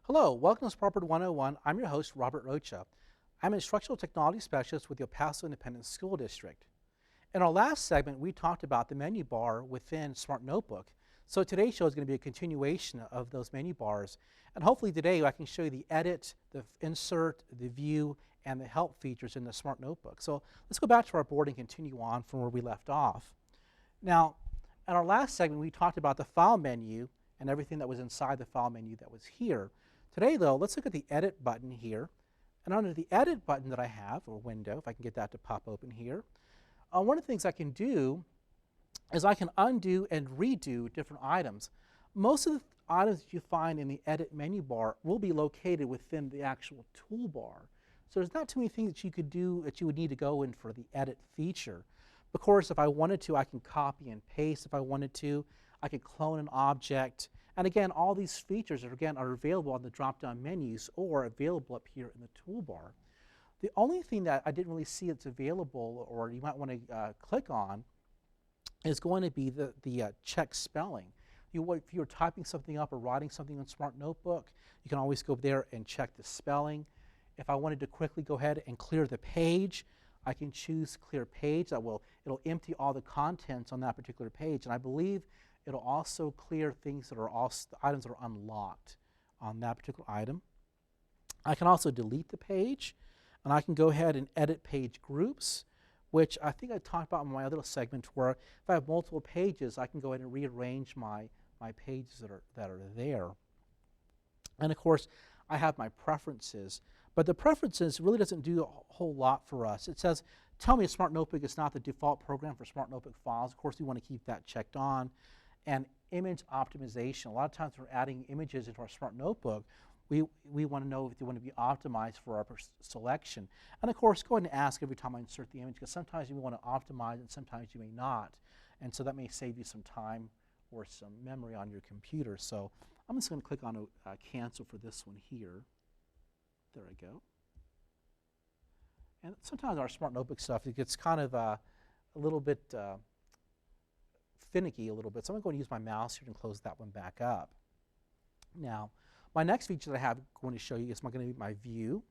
Hello, welcome to Smartboard 101. I'm your host, Robert Rocha. I'm an instructional technology specialist with the Paso Independent School District. In our last segment, we talked about the menu bar within Smart Notebook. So today's show is going to be a continuation of those menu bars. And hopefully today I can show you the edit, the insert, the view, and the help features in the Smart Notebook. So let's go back to our board and continue on from where we left off. Now, in our last segment, we talked about the file menu and everything that was inside the file menu that was here. Today, though, let's look at the Edit button here. And under the Edit button that I have, or window, if I can get that to pop open here, one of the things I can do is I can undo and redo different items. Most of the items that you find in the Edit menu bar will be located within the actual toolbar. So there's not too many things that you could do that you would need to go in for the Edit feature. Of course, if I wanted to, I can copy and paste. If I wanted to, I could clone an object. And again, all these features are available on the drop-down menus or available up here in the toolbar. The only thing that I didn't really see that's available or you might want to click on is going to be the check spelling. If you're typing something up or writing something on Smart Notebook, you can always go there and check the spelling. If I wanted to quickly go ahead and clear the page, I can choose Clear Page. It'll empty all the contents on that particular page. And I believe it'll also clear things that are items that are unlocked on that particular item. I can also delete the page, and I can go ahead and edit page groups, which I think I talked about in my other segment where if I have multiple pages, I can go ahead and rearrange my pages that are there. And of course, I have my preferences. But the preferences really doesn't do a whole lot for us. It says, tell me a Smart Notebook is not the default program for Smart Notebook files. Of course, we want to keep that checked on. And image optimization. A lot of times we're adding images into our Smart Notebook. We want to know if they want to be optimized for our selection. And of course, go ahead and ask every time I insert the image, because sometimes you want to optimize and sometimes you may not. And so that may save you some time or some memory on your computer. So I'm just going to click on cancel for this one here. There I go. And sometimes our Smart Notebook stuff, it gets kind of a little bit finicky a little bit. So I'm going to go and use my mouse here and close that one back up. Now, my next feature that I have going to show you is going to be my view.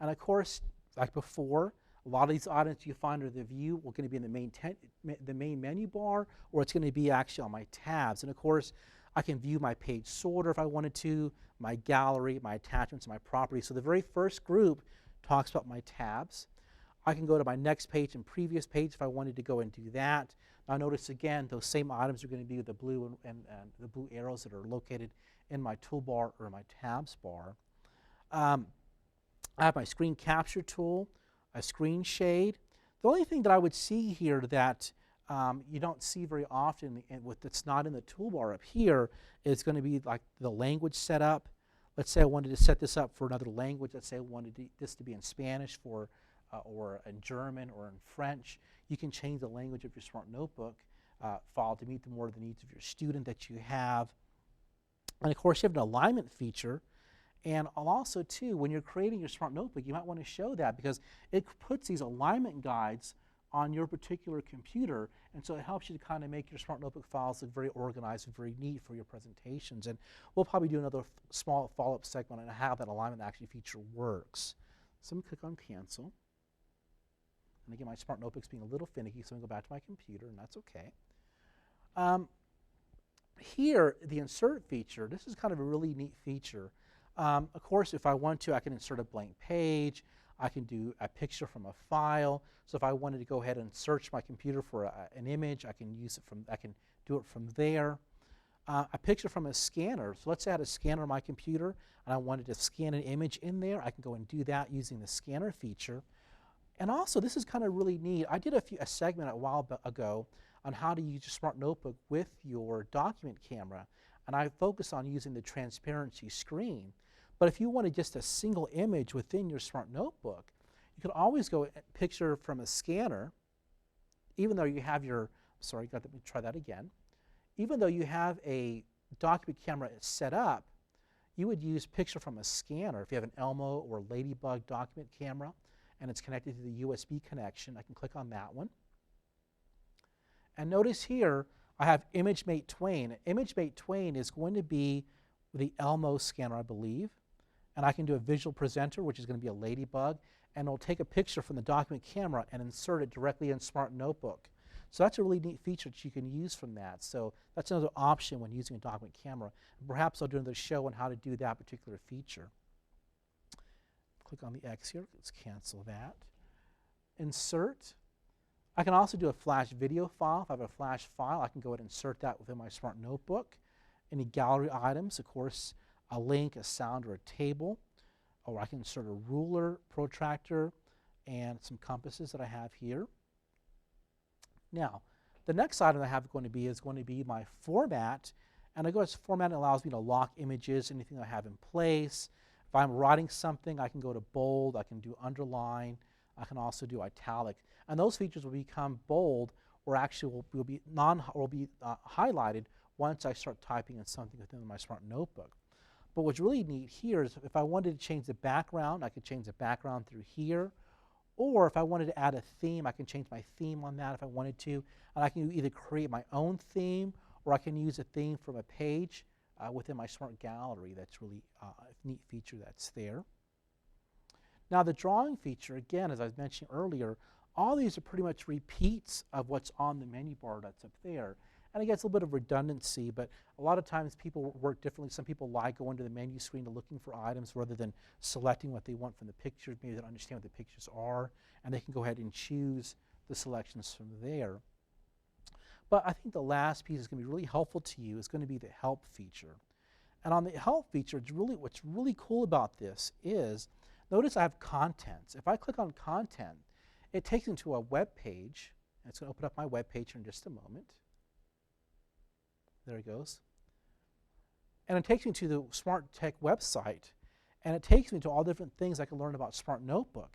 And of course, like before, a lot of these items you find under the view are going to be in the main menu bar, or it's going to be actually on my tabs. And of course, I can view my page sorter if I wanted to, my gallery, my attachments, and my properties. So the very first group talks about my tabs. I can go to my next page and previous page if I wanted to go and do that. Now notice again, those same items are going to be the blue and the blue arrows that are located in my toolbar or my tabs bar. I have my screen capture tool, a screen shade. The only thing that I would see here that you don't see very often that's not in the toolbar up here is going to be like the language setup. Let's say I wanted to set this up for another language. Let's say I wanted this to be in Spanish or in German or in French. You can change the language of your Smart Notebook file to meet the needs of your student that you have. And of course, you have an alignment feature. And also, too, when you're creating your Smart Notebook, you might want to show that because it puts these alignment guides on your particular computer, and so it helps you to kind of make your Smart Notebook files look very organized and very neat for your presentations. And we'll probably do another small follow-up segment on how that alignment actually feature works. So I'm going to click on Cancel. And again, my Smart Notebook's being a little finicky, so I'm going to go back to my computer, and that's okay. Here, the Insert feature, this is kind of a really neat feature. Of course, if I want to, I can insert a blank page. I can do a picture from a file. So if I wanted to go ahead and search my computer for an image, I can do it from there. A picture from a scanner. So let's say I had a scanner on my computer and I wanted to scan an image in there. I can go and do that using the scanner feature. And also, this is kind of really neat. I did a segment a while ago on how to use your Smart Notebook with your document camera. And I focus on using the transparency screen. But if you wanted just a single image within your Smart Notebook, you could always go picture from a scanner, even though you have your, sorry, let me try that again. Even though you have a document camera set up, you would use picture from a scanner. If you have an Elmo or Ladybug document camera and it's connected to the USB connection, I can click on that one. And notice here, I have ImageMate Twain. ImageMate Twain is going to be with the Elmo scanner, I believe. And I can do a visual presenter, which is going to be a ladybug, and it'll take a picture from the document camera and insert it directly in Smart Notebook. So that's a really neat feature that you can use from that. So that's another option when using a document camera. And perhaps I'll do another show on how to do that particular feature. Click on the X here. Let's cancel that. Insert. I can also do a flash video file. If I have a flash file, I can go ahead and insert that within my Smart Notebook. Any gallery items, of course, a link, a sound, or a table. Or I can insert a ruler, protractor, and some compasses that I have here. Now, the next item I have is going to be my format. And I go to format, it allows me to lock images, anything I have in place. If I'm writing something, I can go to bold, I can do underline, I can also do italic. And those features will become bold or actually will be highlighted once I start typing in something within my Smart Notebook. But what's really neat here is if I wanted to change the background, I could change the background through here. Or if I wanted to add a theme, I can change my theme on that if I wanted to. And I can either create my own theme or I can use a theme from a page within my Smart Gallery. That's really a neat feature that's there. Now the drawing feature, again, as I was mentioning earlier, all these are pretty much repeats of what's on the menu bar that's up there. And again, it's a little bit of redundancy, but a lot of times people work differently. Some people like going to the menu screen to looking for items rather than selecting what they want from the pictures. Maybe they don't understand what the pictures are, and they can go ahead and choose the selections from there. But I think the last piece is going to be really helpful to you is going to be the help feature. And on the help feature, what's really cool about this is, notice I have contents. If I click on content, it takes me to a web page. And it's going to open up my web page in just a moment. There it goes. And it takes me to the Smart Tech website. And it takes me to all different things I can learn about Smart Notebook.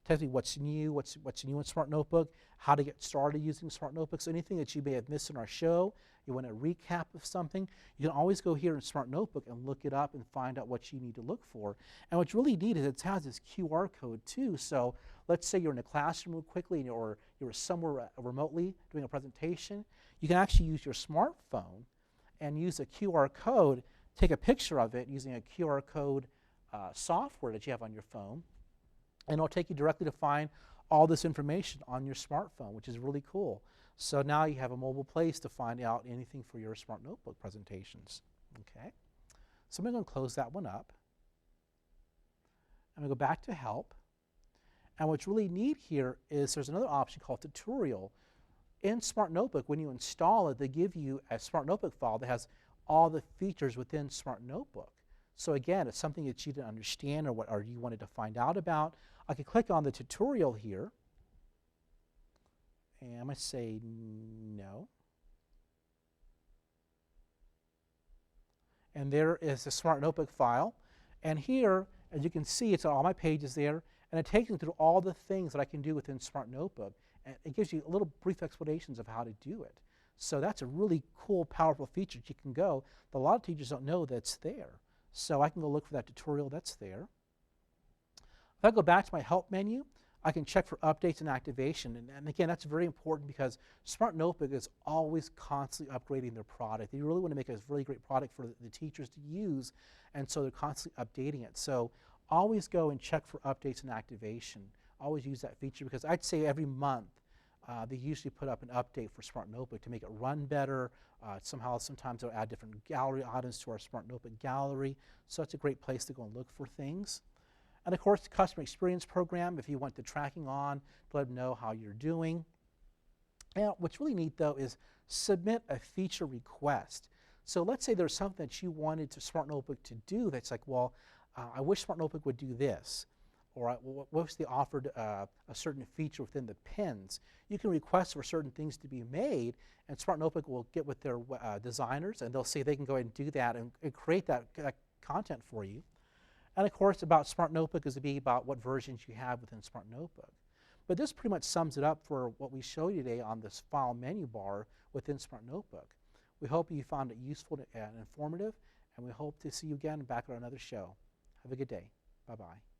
It tells me what's new in Smart Notebook, how to get started using Smart Notebook. So anything that you may have missed in our show, you want a recap of something, you can always go here in Smart Notebook and look it up and find out what you need to look for. And what's really neat is it has this QR code too. So let's say you're in a classroom quickly or you're somewhere remotely doing a presentation, you can actually use your smartphone and use a QR code, take a picture of it using a QR code software that you have on your phone, and it'll take you directly to find all this information on your smartphone, which is really cool. So now you have a mobile place to find out anything for your Smart Notebook presentations. Okay, so I'm going to close that one up. I'm going to go back to Help. And what's really neat here is there's another option called Tutorial. In Smart Notebook, when you install it, they give you a Smart Notebook file that has all the features within Smart Notebook. So again, it's something that you didn't understand or you wanted to find out about. I could click on the tutorial here, and I'm going to say no. And there is the Smart Notebook file. And here, as you can see, it's all my pages there, and it takes me through all the things that I can do within Smart Notebook. And it gives you a little brief explanations of how to do it. So that's a really cool, powerful feature that you can go that a lot of teachers don't know that's there. So I can go look for that tutorial that's there. If I go back to my Help menu, I can check for updates and activation. And again, that's very important because Smart Notebook is always constantly upgrading their product. They really want to make a really great product for the teachers to use, and so they're constantly updating it. So always go and check for updates and activation. Always use that feature because I'd say every month they usually put up an update for Smart Notebook to make it run better. Sometimes they'll add different gallery items to our Smart Notebook gallery. So it's a great place to go and look for things. And of course, the Customer Experience Program, if you want the tracking on to let them know how you're doing. And what's really neat, though, is submit a feature request. So let's say there's something that you wanted Smart Notebook to do that's like, well, I wish Smart Notebook would do this. Or what if they offered a certain feature within the pins? You can request for certain things to be made, and Smart Notebook will get with their designers, and they'll say they can go ahead and do that and create that content for you. And of course, about Smart Notebook is to be about what versions you have within Smart Notebook. But this pretty much sums it up for what we showed you today on this file menu bar within Smart Notebook. We hope you found it useful and informative, and we hope to see you again back on another show. Have a good day. Bye-bye.